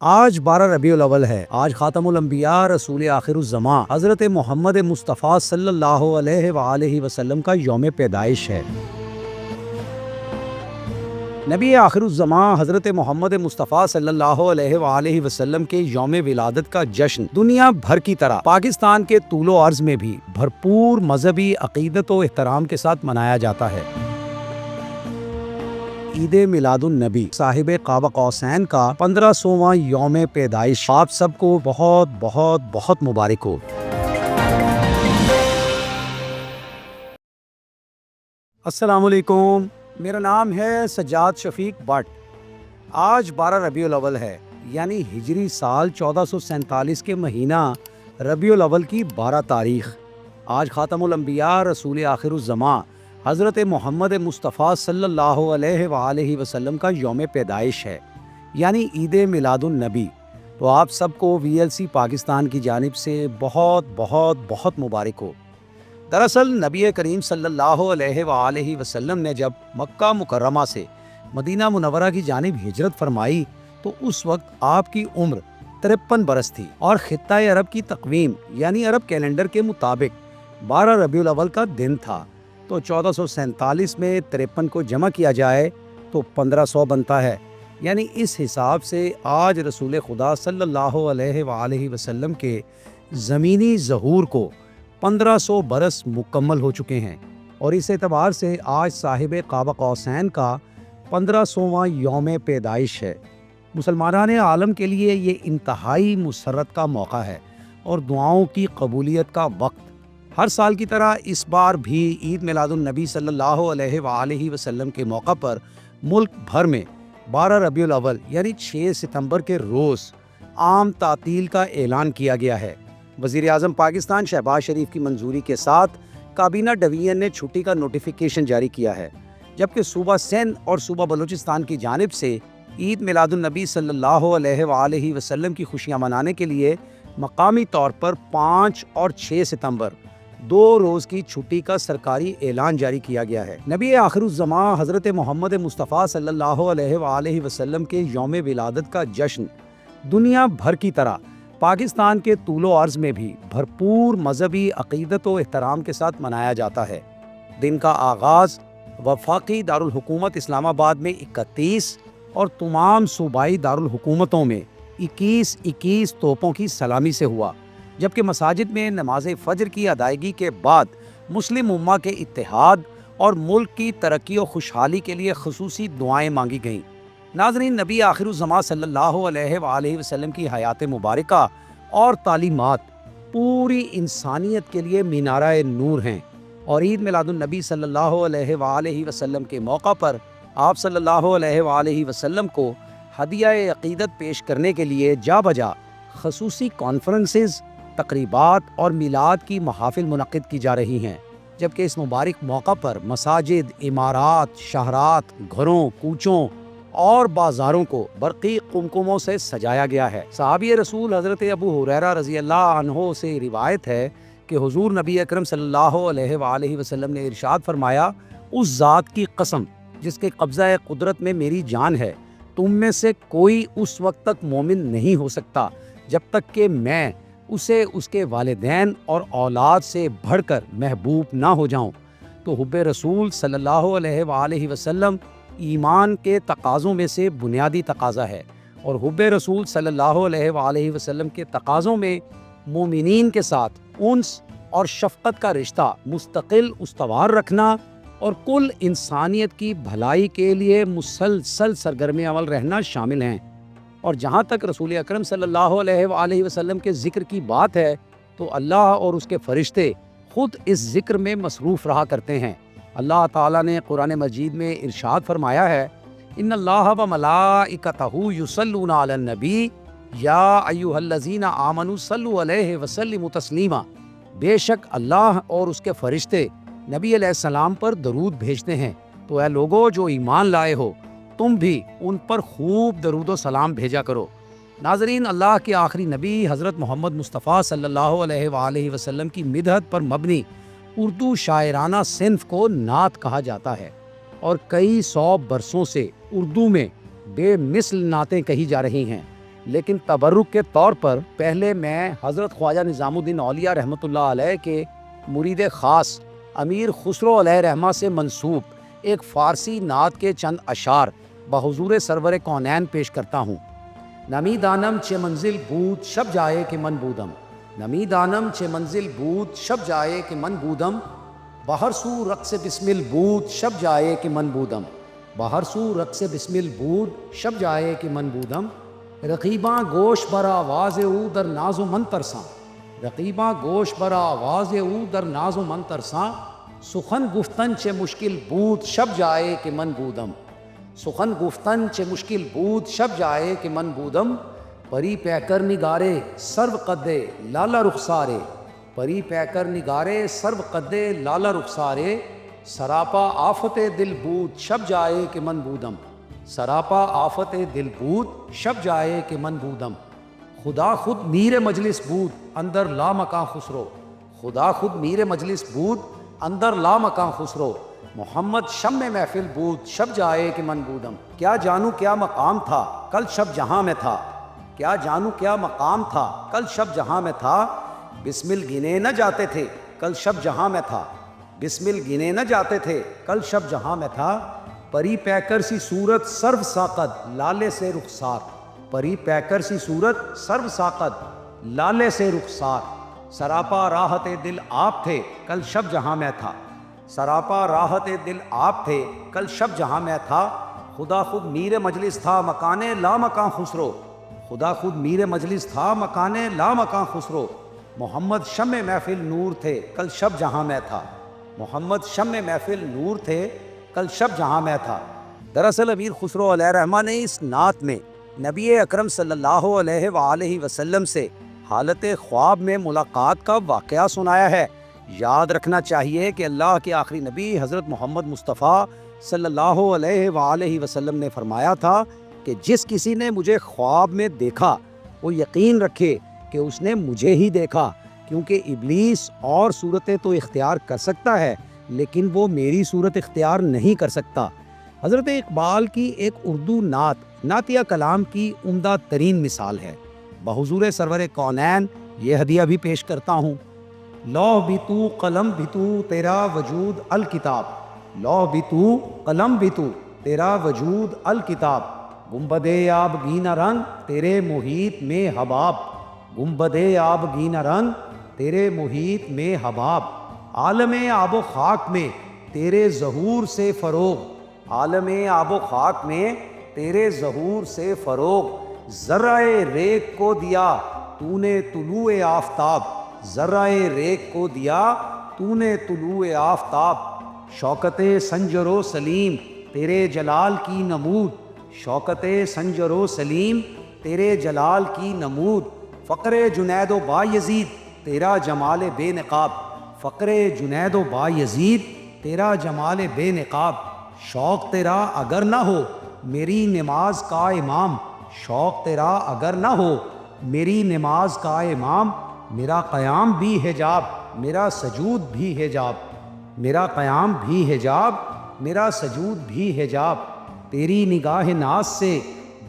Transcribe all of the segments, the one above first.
آج 12 ربیع الاول ہے۔ آج خاتم الانبیاء رسول آخر الزماں حضرت محمد مصطفیٰ صلی اللہ علیہ وآلہ وسلم کا یوم پیدائش ہے۔ نبی آخر الزماں حضرت محمد مصطفیٰ صلی اللہ علیہ وآلہ وسلم کے یوم ولادت کا جشن دنیا بھر کی طرح پاکستان کے طول و عرض میں بھی بھرپور مذہبی عقیدت و احترام کے ساتھ منایا جاتا ہے۔ عید میلاد النبی صاحب قاب قوسین کا 1500واں یوم پیدائش آپ سب کو بہت بہت بہت مبارک ہو۔ السلام علیکم، میرا نام ہے سجاد شفیق بٹ۔ آج 12 ربیع الاول ہے، یعنی ہجری سال 1447 کے مہینہ ربیع الاول کی 12 تاریخ۔ آج خاتم الانبیاء رسول آخر الزماں حضرت محمد مصطفیٰ صلی اللہ علیہ وآلہ وسلم کا یوم پیدائش ہے، یعنی عید میلاد النبی۔ تو آپ سب کو VLC پاکستان کی جانب سے بہت بہت بہت مبارک ہو۔ دراصل نبی کریم صلی اللہ علیہ وآلہ وسلم نے جب مکہ مکرمہ سے مدینہ منورہ کی جانب ہجرت فرمائی تو اس وقت آپ کی عمر 53 برس تھی، اور خطہ عرب کی تقویم یعنی عرب کیلنڈر کے مطابق 12 ربیع الاول کا دن تھا۔ تو 1447 میں 53 کو جمع کیا جائے تو 1500 بنتا ہے، یعنی اس حساب سے آج رسول خدا صلی اللہ علیہ وآلہ وسلم کے زمینی ظہور کو 1500 برس مکمل ہو چکے ہیں، اور اس اعتبار سے آج صاحب قاب قوسین کا 1500واں یوم پیدائش ہے۔ مسلمانان عالم کے لیے یہ انتہائی مسرت کا موقع ہے اور دعاؤں کی قبولیت کا وقت۔ ہر سال کی طرح اس بار بھی عید میلاد النبی صلی اللہ علیہ وآلہ وسلم کے موقع پر ملک بھر میں 12 ربیع الاول یعنی 6 ستمبر کے روز عام تعطیل کا اعلان کیا گیا ہے۔ وزیر اعظم پاکستان شہباز شریف کی منظوری کے ساتھ کابینہ ڈویژن نے چھٹی کا نوٹیفیکیشن جاری کیا ہے، جبکہ صوبہ سندھ اور صوبہ بلوچستان کی جانب سے عید میلاد النبی صلی اللہ علیہ وآلہ وسلم کی خوشیاں منانے کے لیے مقامی طور پر 5 اور 6 ستمبر 2 روز کی چھٹی کا سرکاری اعلان جاری کیا گیا ہے۔ نبی آخر الزماں حضرت محمد مصطفیٰ صلی اللہ علیہ وآلہ وسلم کے یوم ولادت کا جشن دنیا بھر کی طرح پاکستان کے طول و عرض میں بھی بھرپور مذہبی عقیدت و احترام کے ساتھ منایا جاتا ہے۔ دن کا آغاز وفاقی دارالحکومت اسلام آباد میں 31 اور تمام صوبائی دارالحکومتوں میں 21 توپوں کی سلامی سے ہوا، جبکہ مساجد میں نماز فجر کی ادائیگی کے بعد مسلم امہ کے اتحاد اور ملک کی ترقی و خوشحالی کے لیے خصوصی دعائیں مانگی گئیں۔ ناظرین، نبی آخر الزماں صلی اللہ علیہ وآلہ وسلم کی حیات مبارکہ اور تعلیمات پوری انسانیت کے لیے مینارہ نور ہیں، اور عید میلاد النبی صلی اللہ علیہ وآلہ وسلم کے موقع پر آپ صلی اللہ علیہ وآلہ وسلم کو ہدیہ عقیدت پیش کرنے کے لیے جا بجا خصوصی کانفرنسز، تقریبات اور میلاد کی محافل منعقد کی جا رہی ہیں، جبکہ اس مبارک موقع پر مساجد، عمارات، شہرات، گھروں، کوچوں اور بازاروں کو برقی قمقموں سے سجایا گیا ہے۔ صحابی رسول حضرت ابو ہریرہ رضی اللہ عنہ سے روایت ہے کہ حضور نبی اکرم صلی اللہ علیہ وآلہ وسلم نے ارشاد فرمایا، اس ذات کی قسم جس کے قبضہ قدرت میں میری جان ہے، تم میں سے کوئی اس وقت تک مومن نہیں ہو سکتا جب تک کہ میں اسے اس کے والدین اور اولاد سے بڑھ کر محبوب نہ ہو جاؤں۔ تو حب رسول صلی اللہ علیہ وآلہ وسلم ایمان کے تقاضوں میں سے بنیادی تقاضا ہے، اور حب رسول صلی اللہ علیہ وآلہ وسلم کے تقاضوں میں مومنین کے ساتھ انس اور شفقت کا رشتہ مستقل استوار رکھنا اور کل انسانیت کی بھلائی کے لیے مسلسل سرگرم عمل رہنا شامل ہیں۔ اور جہاں تک رسول اکرم صلی اللہ علیہ وآلہ وسلم کے ذکر کی بات ہے تو اللہ اور اس کے فرشتے خود اس ذکر میں مصروف رہا کرتے ہیں۔ اللہ تعالیٰ نے قرآن مجید میں ارشاد فرمایا ہے، ان اللہ و ملائکتہ یصلون علی النبی یا ایھا الذین آمنوا صلوا علیہ وسلموا تسلیما۔ بے شک اللہ اور اس کے فرشتے نبی علیہ السلام پر درود بھیجتے ہیں، تو اے لوگو جو ایمان لائے ہو تم بھی ان پر خوب درود و سلام بھیجا کرو۔ ناظرین، اللہ کے آخری نبی حضرت محمد مصطفیٰ صلی اللہ علیہ وآلہ وسلم کی مدحت پر مبنی اردو شاعرانہ صنف کو نعت کہا جاتا ہے، اور کئی 100 برسوں سے اردو میں بے مثل نعتیں کہی جا رہی ہیں۔ لیکن تبرک کے طور پر پہلے میں حضرت خواجہ نظام الدین اولیاء رحمۃ اللہ علیہ کے مرید خاص امیر خسرو علیہ رحمہ سے منسوب ایک فارسی نعت کے چند اشعار بحضور سرور کونین پیش کرتا ہوں۔ نمی دانم چه منزل بود شب جائے کہ من بودم، نمی دانم چه منزل بود شب جائے کہ من بودم، بہر سو رقص بسمل بود شب جائے کہ من بودم، بہر سو رقص بسمل بود شب جائے کہ من بودم، رقیباں گوش بر آواز او در ناز و من ترساں، رقیباں گوش بر آواز او در ناز و من ترساں، سخن گفتن چه مشکل بود شب جائے کہ من بودم، سخن گفتن چه مشکل بود شب جائے کہ من بودم، پری پیکر نگارے سرو قدے لالا رخسارے، پری پیکر نگارے سرو قدے لالا رخسارے، سراپا آفت دل بود شب جائے کہ من بودم، سراپا آفت دل بود شب جائے کہ من بودم، خدا خود میر مجلس بود اندر لامکاں خسرو، خدا خود میر مجلس بود اندر لامکاں خسرو، محمد شمع محفل بود شب جائے کہ من بودم، کیا جانوں کیا مقام تھا کل شب جہاں میں تھا، کیا جانوں کیا مقام تھا کل شب جہاں میں تھا، بسمل گنے نہ جاتے تھے کل شب جہاں میں تھا، بسمل گنے نہ جاتے تھے کل شب جہاں میں تھا، پری پیکر سی صورت سرو ساقد لالے سے رخسار، پری پیکر سی صورت سرو ساقد لالے سے رخسار، سراپا راحت دل آپ تھے کل شب جہاں میں تھا، سراپا راحت دل آپ تھے کل شب جہاں میں تھا، خدا خود میر مجلس تھا مکانے لامکاں خسرو، خدا خود میر مجلس تھا مکانے لامکاں خسرو، محمد شمع محفل نور تھے کل شب جہاں میں تھا، محمد شمع محفل نور تھے کل شب جہاں میں تھا۔ دراصل امیر خسرو علیہ رحمہ نے اس نعت میں نبی اکرم صلی اللہ علیہ وآلہ وسلم سے حالت خواب میں ملاقات کا واقعہ سنایا ہے۔ یاد رکھنا چاہیے کہ اللہ کے آخری نبی حضرت محمد مصطفیٰ صلی اللہ علیہ وآلہ وسلم نے فرمایا تھا کہ جس کسی نے مجھے خواب میں دیکھا وہ یقین رکھے کہ اس نے مجھے ہی دیکھا، کیونکہ ابلیس اور صورتیں تو اختیار کر سکتا ہے لیکن وہ میری صورت اختیار نہیں کر سکتا۔ حضرت اقبال کی ایک اردو نعت نعتیہ کلام کی عمدہ ترین مثال ہے۔ بحضور سرور کونین یہ ہدیہ بھی پیش کرتا ہوں۔ لوح بھی تو قلم بھی تو تیرا وجود الکتاب، لوح بھی تو قلم بھی تو تیرا وجود الکتاب، گنبد آب گینا رنگ تیرے محیط میں حباب، گنبد آب گینا رنگ تیرے محیط میں حباب، عالم آب و خاک میں تیرے ظہور سے فروغ، عالم آب و خاک میں تیرے ظہور سے فروغ، ذرہ ریگ کو دیا تو نے طلوع آفتاب، ذرہ ریگ کو دیا تو نے طلوع آفتاب، شوکت سنجر و سلیم تیرے جلال کی نمود، شوکت سنجر و سلیم تیرے جلال کی نمود، فقر جنید و با یزید تیرا جمال بے نقاب، فقر جنید و با یزید تیرا جمال بے نقاب، شوق تیرا اگر نہ ہو میری نماز کا امام، شوق تیرا اگر نہ ہو میری نماز کا امام، میرا قیام بھی حجاب میرا سجود بھی حجاب، میرا قیام بھی حجاب میرا سجود بھی حجاب، تیری نگاہ ناز سے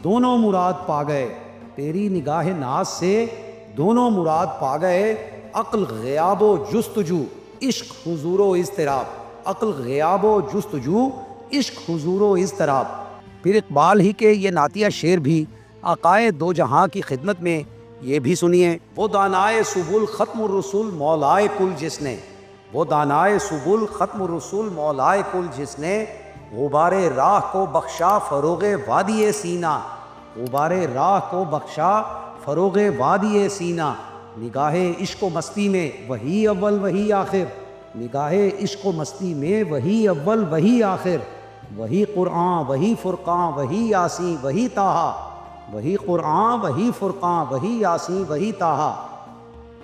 دونوں مراد پا گئے، تیری نگاہ ناز سے دونوں مراد پا گئے، عقل غیاب و جستجو عشق حضور و اضطراب، عقل غیاب و جستجو عشق حضور و اضطراب۔ پھر اقبال ہی کے یہ نعتیہ شعر بھی آقائے دو جہاں کی خدمت میں یہ بھی سنیے۔ وہ دانائے سبل ختم الرسول مولائے کل جس نے، وہ دانائے سبل ختم الرسول مولائے کل جس نے، غبار راہ کو بخشا فروغ وادی سینہ، غبار راہ کو بخشا فروغ وادی سینہ، نگاہ عشق و مستی میں وہی اول وہی آخر، نگاہ عشق و مستی میں وہی اول وہی آخر، وہی قرآن وہی فرقان وہی یاسین وہی طٰہٰ، وہی قرآن وہی فرقان وہی یاسین وہی طٰہٰ۔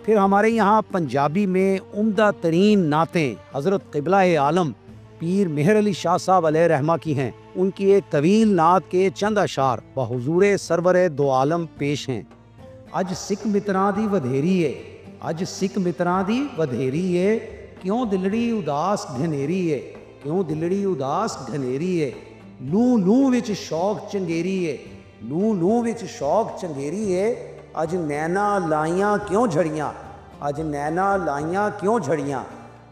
پھر ہمارے یہاں پنجابی میں عمدہ ترین نعتیں حضرت قبلہ عالم پیر مہر علی شاہ صاحب علیہ رحمہ کی ہیں۔ ان کی ایک طویل نعت کے چند اشعار بحضور سرور دو عالم پیش ہیں۔ اج سکھ متراں دی ودھیری ہے، اج سکھ متراں دی ودھیری ہے، کیوں دلڑی اداس گھنیری ہے، کیوں دلڑی اداس گھنیری ہے، لوں لوں وچ شوق چنگیری ہے، ਲੂ ਲੂ ਵਿੱਚ ਸ਼ੌਕ ਚੰਗੇਰੀ ਏ, ਅੱਜ ਨੈਣਾ ਲਾਈਆਂ ਕਿਉਂ ਝੜੀਆਂ, ਅੱਜ ਨੈਣਾ ਲਾਈਆਂ ਕਿਉਂ ਝੜੀਆਂ।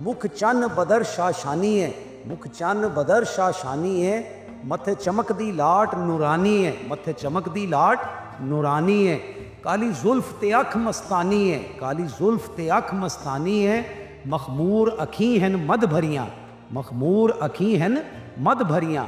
ਮੁਖ ਚੰਨ ਬਦਰ ਸ਼ਾਸ਼ਾਨੀ ਏ, ਮੁਖ ਚੰਨ ਬਦਰ ਸ਼ਾਸ਼ਾਨੀ ਏ, ਮੱਥੇ ਚਮਕਦੀ ਲਾਟ ਨੂਰਾਨੀ ਏ, ਮੱਥੇ ਚਮਕਦੀ ਲਾਟ ਨੂਰਾਨੀ ਏ। ਕਾਲੀ ਜ਼ੁਲਫ ਤੇ ਅੱਖ ਮਸਤਾਨੀ ਏ, ਕਾਲੀ ਜ਼ੁਲਫ ਤੇ ਅੱਖ ਮਸਤਾਨੀ ਏ, ਮਖਮੂਰ ਅੱਖੀਂ ਹਨ ਮਦ ਭਰੀਆਂ, ਮਖਮੂਰ ਅੱਖੀਂ ਹਨ ਮਦ ਭਰੀਆਂ।